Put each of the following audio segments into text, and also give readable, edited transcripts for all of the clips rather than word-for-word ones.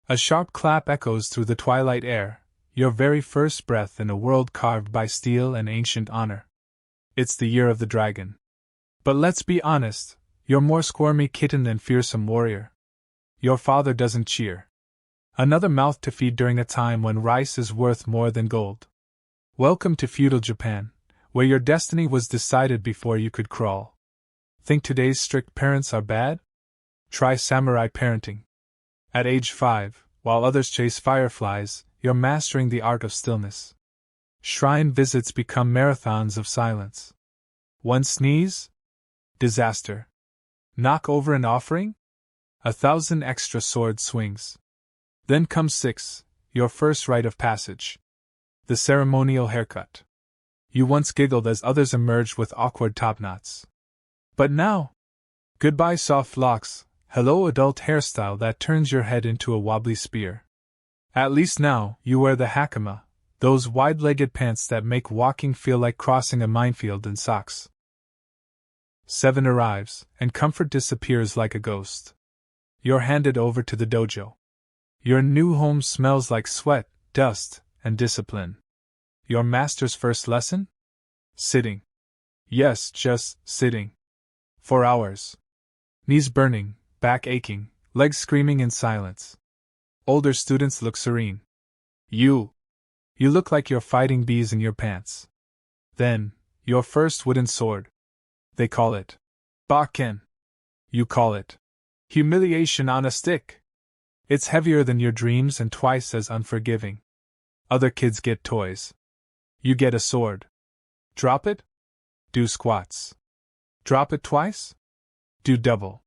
A sharp clap echoes through the twilight air, your very first breath in a world carved by steel and ancient honor. It's the year of the dragon. But let's be honest, you're more squirmy kitten than fearsome warrior. Your father doesn't cheer. Another mouth to feed during a time when rice is worth more than gold. Welcome to feudal Japan, where your destiny was decided before you could crawl. Think today's strict parents are bad? Try samurai parenting. At age 5, while others chase fireflies, you're mastering the art of stillness. Shrine visits become marathons of silence. One sneeze? Disaster. Knock over an offering? 1,000 extra sword swings. Then comes 6, your first rite of passage. The ceremonial haircut. You once giggled as others emerged with awkward topknots. But now? Goodbye soft locks, hello adult hairstyle that turns your head into a wobbly spear. At least now, you wear the hakama, those wide-legged pants that make walking feel like crossing a minefield in socks. 7 arrives, and comfort disappears like a ghost. You're handed over to the dojo. Your new home smells like sweat, dust, and discipline. Your master's first lesson? Sitting. Yes, just sitting. For hours. Knees burning, back aching, legs screaming in silence. Older students look serene. You look like you're fighting bees in your pants. Then, your first wooden sword. They call it bakken. You call it humiliation on a stick. It's heavier than your dreams and twice as unforgiving. Other kids get toys. You get a sword. Drop it? Do squats. Drop it twice? Do double.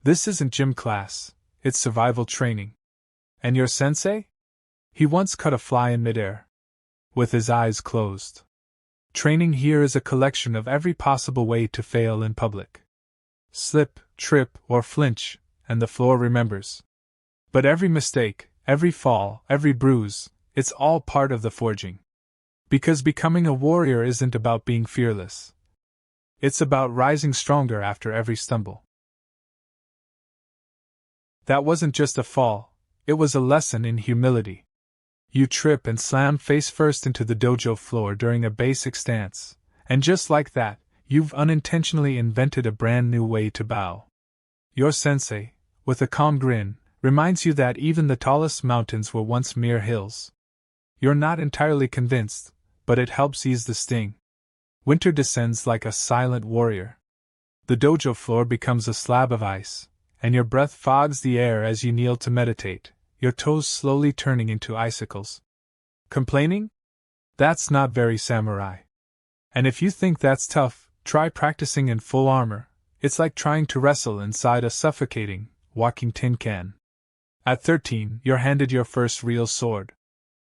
This isn't gym class, it's survival training. And your sensei? He once cut a fly in midair. With his eyes closed. Training here is a collection of every possible way to fail in public. Slip, trip, or flinch, and the floor remembers. But every mistake, every fall, every bruise, it's all part of the forging. Because becoming a warrior isn't about being fearless. It's about rising stronger after every stumble. That wasn't just a fall, it was a lesson in humility. You trip and slam face first into the dojo floor during a basic stance, and just like that, you've unintentionally invented a brand new way to bow. Your sensei, with a calm grin, reminds you that even the tallest mountains were once mere hills. You're not entirely convinced, but it helps ease the sting. Winter descends like a silent warrior. The dojo floor becomes a slab of ice, and your breath fogs the air as you kneel to meditate, your toes slowly turning into icicles. Complaining? That's not very samurai. And if you think that's tough, try practicing in full armor. It's like trying to wrestle inside a suffocating, walking tin can. At 13, you're handed your first real sword.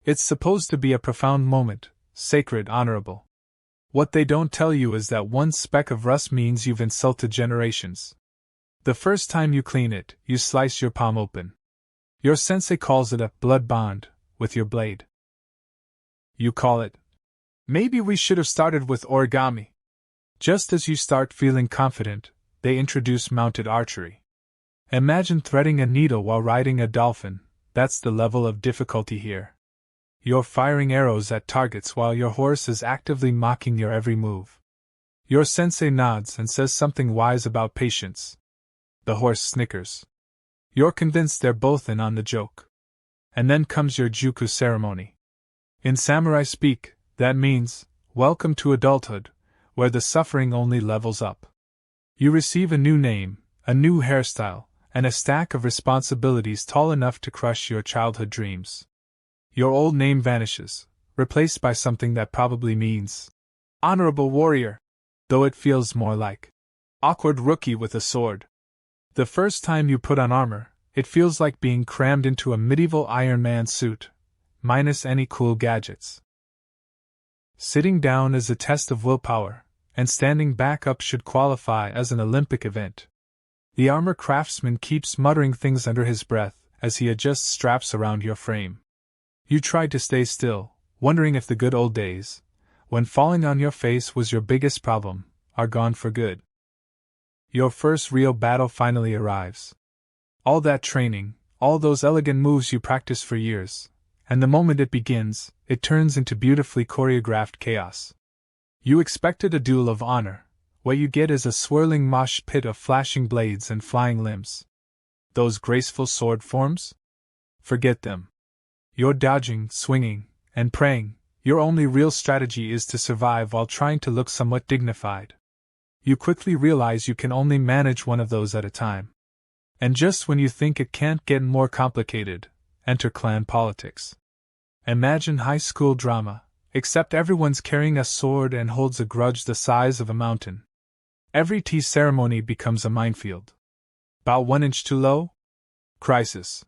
It's supposed to be a profound moment, sacred, honorable. What they don't tell you is that one speck of rust means you've insulted generations. The first time you clean it, you slice your palm open. Your sensei calls it a blood bond with your blade. You call it. Maybe we should have started with origami. Just as you start feeling confident, they introduce mounted archery. Imagine threading a needle while riding a dolphin, that's the level of difficulty here. You're firing arrows at targets while your horse is actively mocking your every move. Your sensei nods and says something wise about patience. The horse snickers. You're convinced they're both in on the joke. And then comes your juku ceremony. In samurai speak, that means, welcome to adulthood, where the suffering only levels up. You receive a new name, a new hairstyle, and a stack of responsibilities tall enough to crush your childhood dreams. Your old name vanishes, replaced by something that probably means honorable warrior, though it feels more like awkward rookie with a sword. The first time you put on armor, it feels like being crammed into a medieval Iron Man suit, minus any cool gadgets. Sitting down is a test of willpower, and standing back up should qualify as an Olympic event. The armor craftsman keeps muttering things under his breath as he adjusts straps around your frame. You try to stay still, wondering if the good old days, when falling on your face was your biggest problem, are gone for good. Your first real battle finally arrives. All that training, all those elegant moves you practiced for years, and the moment it begins, it turns into beautifully choreographed chaos. You expected a duel of honor. What you get is a swirling mosh pit of flashing blades and flying limbs. Those graceful sword forms? Forget them. You're dodging, swinging, and praying. Your only real strategy is to survive while trying to look somewhat dignified. You quickly realize you can only manage one of those at a time. And just when you think it can't get more complicated, enter clan politics. Imagine high school drama, except everyone's carrying a sword and holds a grudge the size of a mountain. Every tea ceremony becomes a minefield. Bow 1 inch too low? Crisis.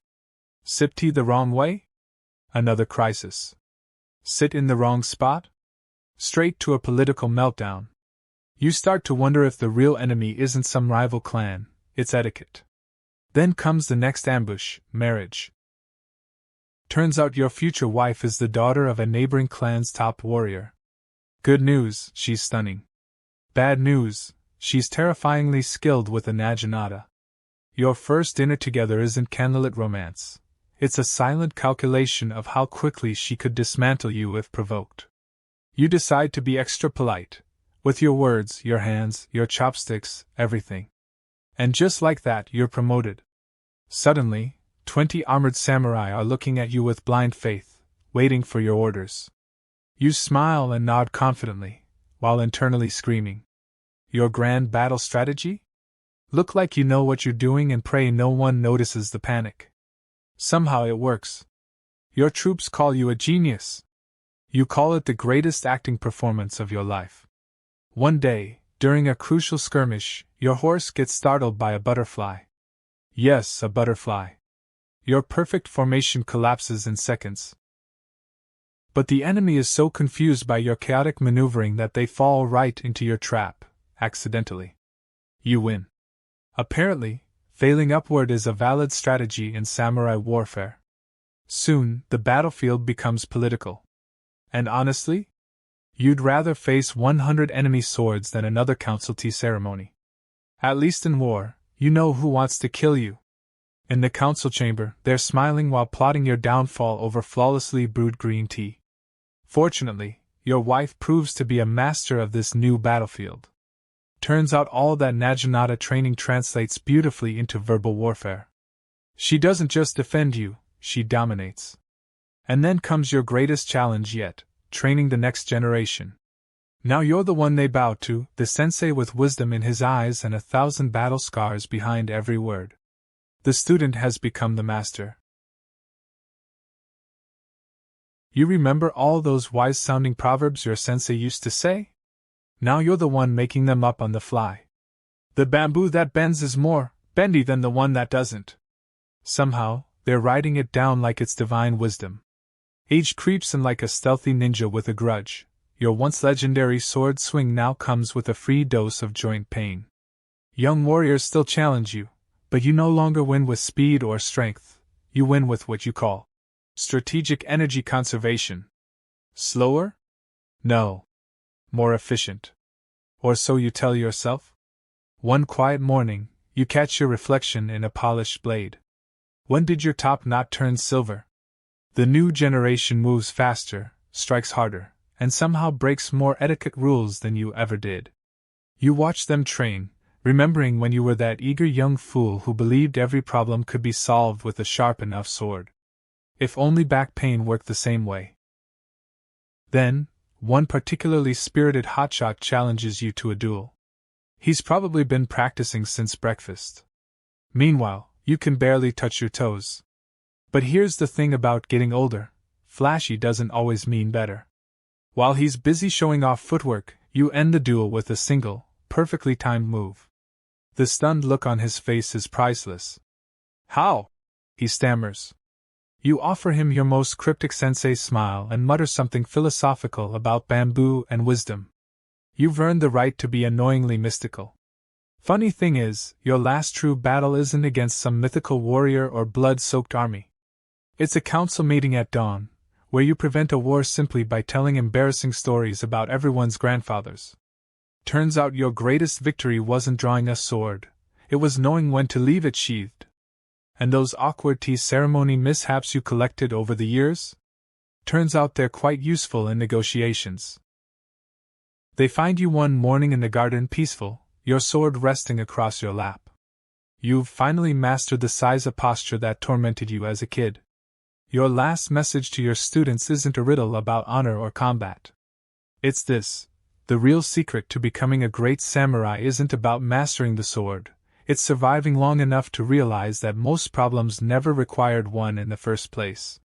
Sip tea the wrong way? Another crisis. Sit in the wrong spot? Straight to a political meltdown. You start to wonder if the real enemy isn't some rival clan, it's etiquette. Then comes the next ambush, marriage. Turns out your future wife is the daughter of a neighboring clan's top warrior. Good news, she's stunning. Bad news, she's terrifyingly skilled with a naginata. Your first dinner together isn't candlelit romance. It's a silent calculation of how quickly she could dismantle you if provoked. You decide to be extra polite. With your words, your hands, your chopsticks, everything. And just like that, you're promoted. Suddenly, 20 armored samurai are looking at you with blind faith, waiting for your orders. You smile and nod confidently, while internally screaming. Your grand battle strategy? Look like you know what you're doing and pray no one notices the panic. Somehow it works. Your troops call you a genius. You call it the greatest acting performance of your life. One day, during a crucial skirmish, your horse gets startled by a butterfly. Yes, a butterfly. Your perfect formation collapses in seconds. But the enemy is so confused by your chaotic maneuvering that they fall right into your trap, accidentally. You win. Apparently, failing upward is a valid strategy in samurai warfare. Soon, the battlefield becomes political. And honestly, you'd rather face 100 enemy swords than another council tea ceremony. At least in war, you know who wants to kill you. In the council chamber, they're smiling while plotting your downfall over flawlessly brewed green tea. Fortunately, your wife proves to be a master of this new battlefield. Turns out all that naginata training translates beautifully into verbal warfare. She doesn't just defend you, she dominates. And then comes your greatest challenge yet, training the next generation. Now you're the one they bow to, the sensei with wisdom in his eyes and 1,000 battle scars behind every word. The student has become the master. You remember all those wise-sounding proverbs your sensei used to say? Now you're the one making them up on the fly. The bamboo that bends is more bendy than the one that doesn't. Somehow, they're writing it down like it's divine wisdom. Age creeps in like a stealthy ninja with a grudge. Your once legendary sword swing now comes with a free dose of joint pain. Young warriors still challenge you, but you no longer win with speed or strength, you win with what you call strategic energy conservation. Slower? No. More efficient. Or so you tell yourself? One quiet morning, you catch your reflection in a polished blade. When did your top knot turn silver? The new generation moves faster, strikes harder, and somehow breaks more etiquette rules than you ever did. You watch them train, remembering when you were that eager young fool who believed every problem could be solved with a sharp enough sword. If only back pain worked the same way. Then, one particularly spirited hotshot challenges you to a duel. He's probably been practicing since breakfast. Meanwhile, you can barely touch your toes. But here's the thing about getting older, flashy doesn't always mean better. While he's busy showing off footwork, you end the duel with a single, perfectly timed move. The stunned look on his face is priceless. How? He stammers. You offer him your most cryptic sensei smile and mutter something philosophical about bamboo and wisdom. You've earned the right to be annoyingly mystical. Funny thing is, your last true battle isn't against some mythical warrior or blood-soaked army. It's a council meeting at dawn, where you prevent a war simply by telling embarrassing stories about everyone's grandfathers. Turns out your greatest victory wasn't drawing a sword, it was knowing when to leave it sheathed. And those awkward tea ceremony mishaps you collected over the years? Turns out they're quite useful in negotiations. They find you one morning in the garden peaceful, your sword resting across your lap. You've finally mastered the size posture that tormented you as a kid. Your last message to your students isn't a riddle about honor or combat. It's this: the real secret to becoming a great samurai isn't about mastering the sword, it's surviving long enough to realize that most problems never required one in the first place.